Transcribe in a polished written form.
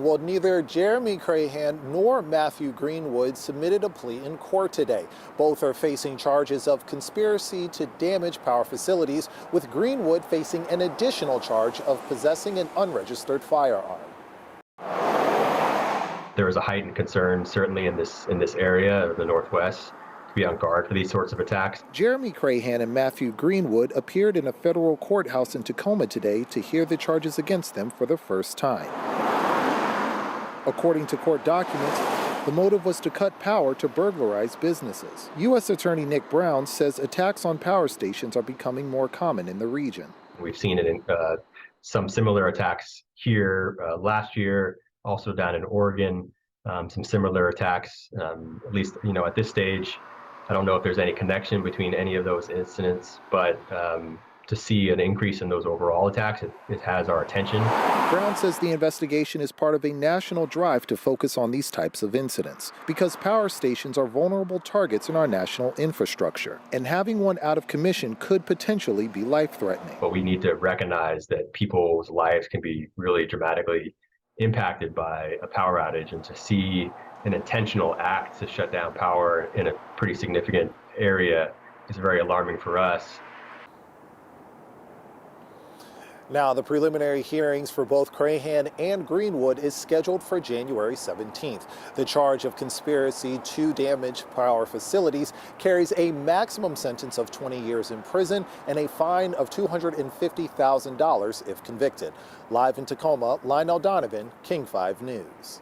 Well, neither Jeremy Crahan nor Matthew Greenwood submitted a plea in court today. Both are facing charges of conspiracy to damage power facilities, with Greenwood facing an additional charge of possessing an unregistered firearm. There is a heightened concern, certainly in this area of the Northwest, to be on guard for these sorts of attacks. Jeremy Crahan and Matthew Greenwood appeared in a federal courthouse in Tacoma today to hear the charges against them for the first time. According to court documents, the motive was to cut power to burglarize businesses. U.S. Attorney Nick Brown says attacks on power stations are becoming more common in the region. We've seen it in some similar attacks here last year, also down in Oregon, some similar attacks, at least, at this stage. I don't know if there's any connection between any of those incidents, but to see an increase in those overall attacks, it has our attention. Brown says the investigation is part of a national drive to focus on these types of incidents because power stations are vulnerable targets in our national infrastructure, and having one out of commission could potentially be life-threatening. But we need to recognize that people's lives can be really dramatically impacted by a power outage, and to see an intentional act to shut down power in a pretty significant area is very alarming for us. Now, the preliminary hearings for both Crahan and Greenwood is scheduled for January 17th. The charge of conspiracy to damage power facilities carries a maximum sentence of 20 years in prison and a fine of $250,000 if convicted. Live in Tacoma, Lionel Donovan, King 5 News.